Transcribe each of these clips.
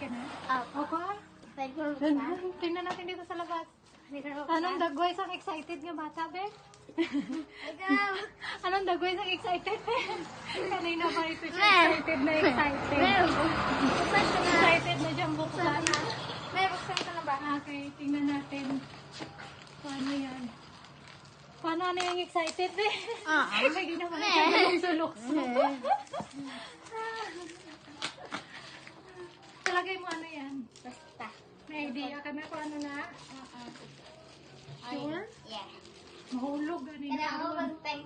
ka na? Opo. Okay. Pwede mo Tingnan natin dito sa labas. Anong dagway sang excited nga bata, be? Anong dagway sang excited, be? Kanina ba ito siya excited na excited? Excited na diyang buksan. May buksan ka na ba? Okay, tingnan natin. Paano yan? Paano ano yung excited, be? May ginawa na siya lukso-lukso. Talagay mo ano yan? Basta. May idea ka na kung ano na? Sure? Yeah. Mahulog. Kaya ako mag-tank.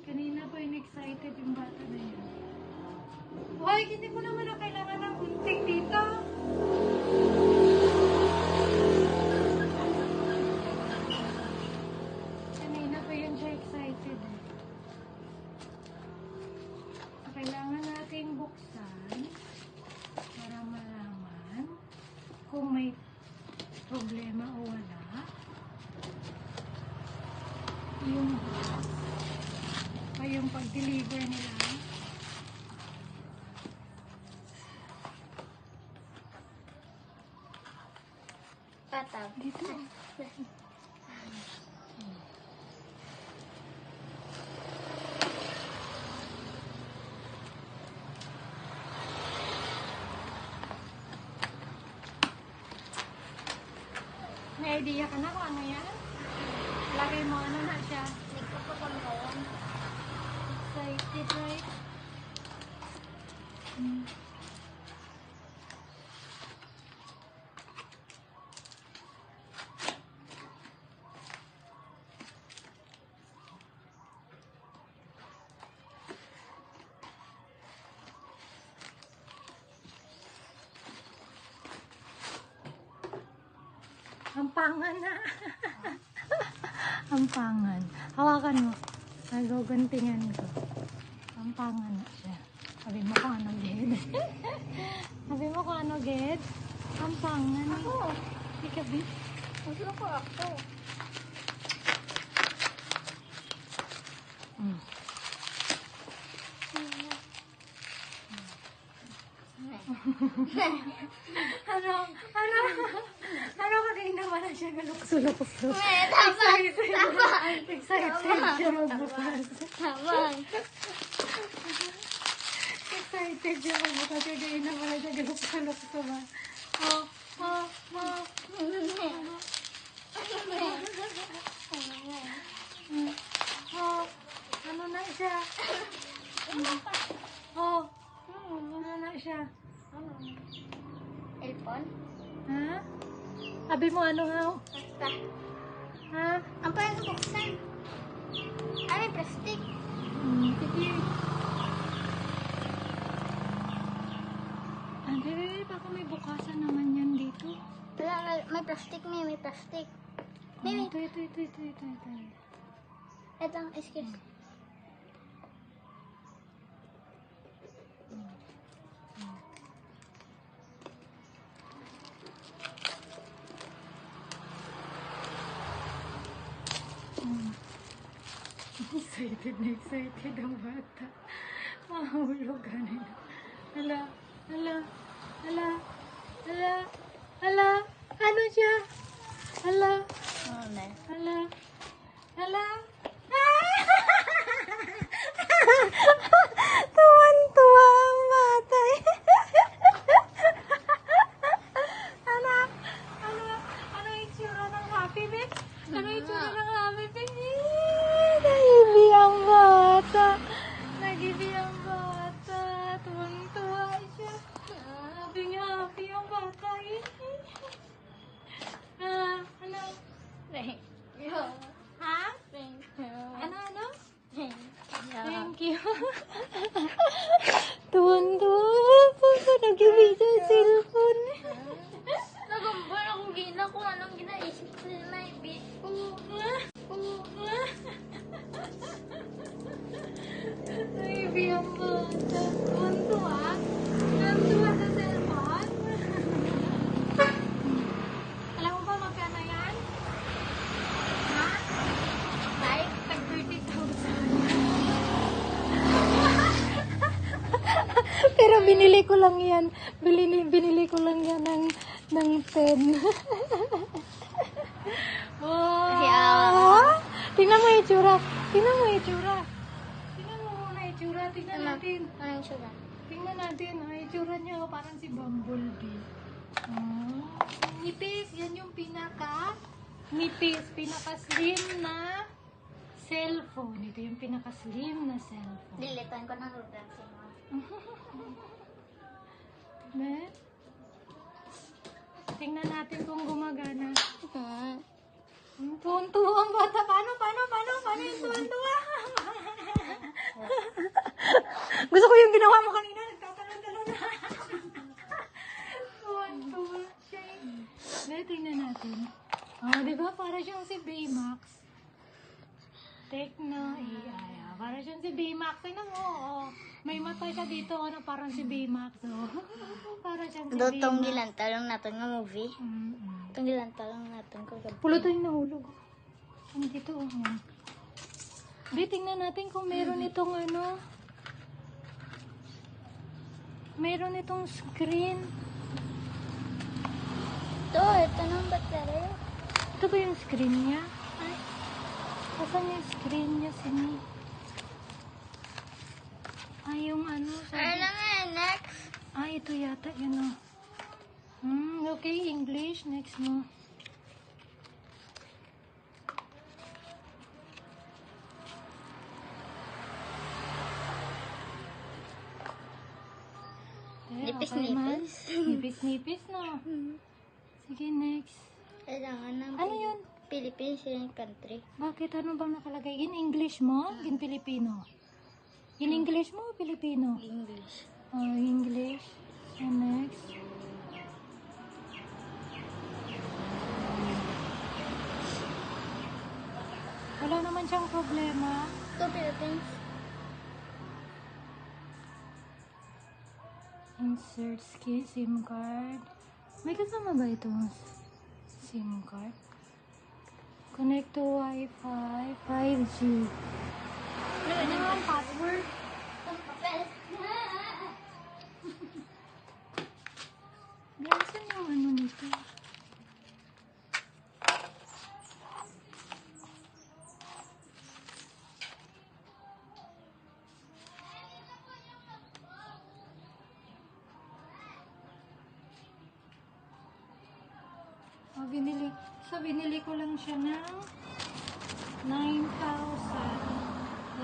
Kanina po yung excited yung bata na yun. Hoy, hindi mo naman na kailangan ng unting dito. Kanina pa yun siya excited eh. Kailangan nating buksan para malaman kung may problema o wala. Yung yung pag-deliver nila. Patab. Dito. May idea ka na kung ano yan? Lagay mo ano na siya. Nagpapakamawan. Excited, right? Ampangan na. Ampangan. Hawakan mo. Naguguntingan ko. Ampangan na siya. Sabi mo kung ano, Ged. Sabi mo kung ano, Ged. Ampangan. Ako. Ikabi. Gusto ko ako. Ano kanina wala siya galukso-lukso. Tama. Excited siya magbukas. Tama. Excited siya magbukas. Kanina wala siya galukso-lukso ba? Oh. Oh. Ano na siya? Oh. Ano na siya? Cellphone? Ha? Sabi mo ano nga? Basta. Ha? Ang parang buksan. Ay, may plastic. Sige. Ande, baka may bukasan naman yan dito. Wala, may plastic may plastic. May. Ito. Ito, excuse. Excited ang bata. Mahulog kanina. Hala. Ano siya? Hala. Tuwan-tuwa ang bata. Ano yung tsura ng happy bit? Ano yung tsura ng happy bit? Nagibi ang bata. Tuwang-tuwa siya. Happy ang bata. Ano? Ha? Ano? Thank you. Tuwang-tuwa. Nagibi siya yung cellphone. Nagambal akong gina kung anong ginaisip ko na may bit. Nagibi ang bata. Tuwang-tuwa. Tuwang-tuwa sa cellphone. Alam mo ba magkano yan? Ha? Bye. Tag 30,000. Pero binili ko lang yan. Binili ko lang yan ng pen. Wow! Tingnan mo yung itsura. Tingnan mo yung itsura. Tingnan mo muna yung itsura. Tingnan natin. Anong suga? Tingnan natin. Ang itsura niya parang si Bumblebee. Nipis. Yan yung nipis. Pinaka-slim na cellphone. Ito yung pinaka-slim na cellphone. Dilitan ko ng Roblox mo. Ne? Tingnan natin kung gumagana. Tuwan-tuwa ang bata. Paano yung tuwan-tuwa? Gusto ko yung ginawa mo kanina. Nagtatalon-talon na. Tuwan-tuwa siya. Tingnan natin. Diba? Para siyang si Baymax. Techno AI. Para siyang si Baymax. Tingnan mo. May mata siya dito. Parang si Baymax. Para siyang si Baymax. Itong gilantalong natin nga movie. Itong gilantalong natin ko. Pulutan yung nahulog. Ano dito? Tingnan natin kung meron itong meron itong screen. Ito ng baterya. Ito ba yung screen niya? Ay, asan yung screen niya, Sini? Ay, yung sabi. Next. Ito yata, yun okay, English. Next mo. Nipis-nipis. Nipis-nipis na. Sige, next. Kailangan ng Ano yun? Philippines yung country. Bakit? Ano bang nakalagay? In English mo? In Filipino? In English mo o Filipino? English. English. And next. Wala naman siyang problema. Ito Philippines. Insert SIM card. May kasama ba itong SIM card? Connect to Wi-Fi 5G. Ano ang password? Itong papel. Nasaan yung nito? Binili ko lang siya ng 9,000.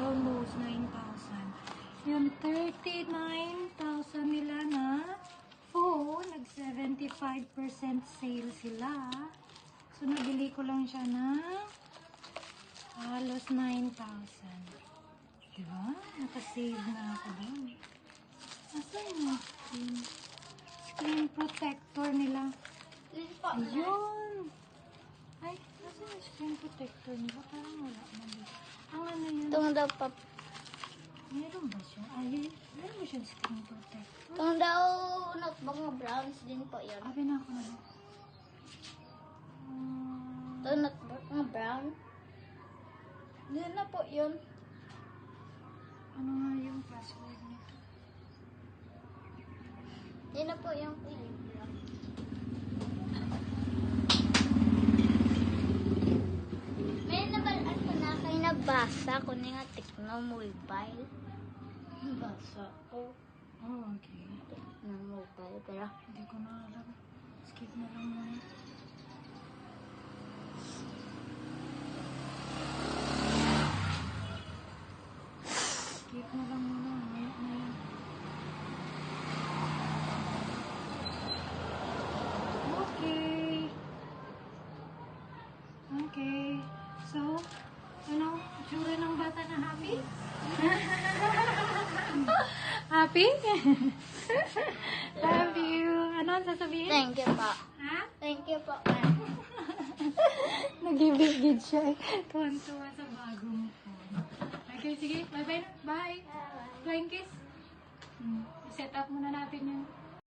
Almost 9,000. Yung 39,000 nila na phone, nag-75% sale sila. So, nabili ko lang siya ng halos 9,000. Diba? Nakasave na ako doon. Asan yung screen protector nila? Ayun! Ay, nasa yung screen protector nila? Parang wala na dito. Ang ano yun? Itong daw pap... Meron ba siya? Ay, meron ba siyang screen protector? Itong daw notebook nga browns din po yun. Sabi na ako na. Itong notebook nga brown. Yan na po yun. Ano nga yung password nito? Yan na po yung may nabalaan ko na kayo nabasa ko na nga Tecno Mobile. Nabasa ko. Oh, okay. Tecno Mobile, pero Hindi ko na alam. Skip na lang muna. Skip na lang muna. Ngayon na yan. Okay. Okay. So, ano? Tsura ng bata na happy? Happy? Love you. Ano ang sasabihin? thank you po. Ha? Thank you po. Nag-ibig siya eh. Tuwan-tuwa sa bagong phone. Okay, sige. Bye-bye. Bye. Flying kiss. Set up muna natin yun.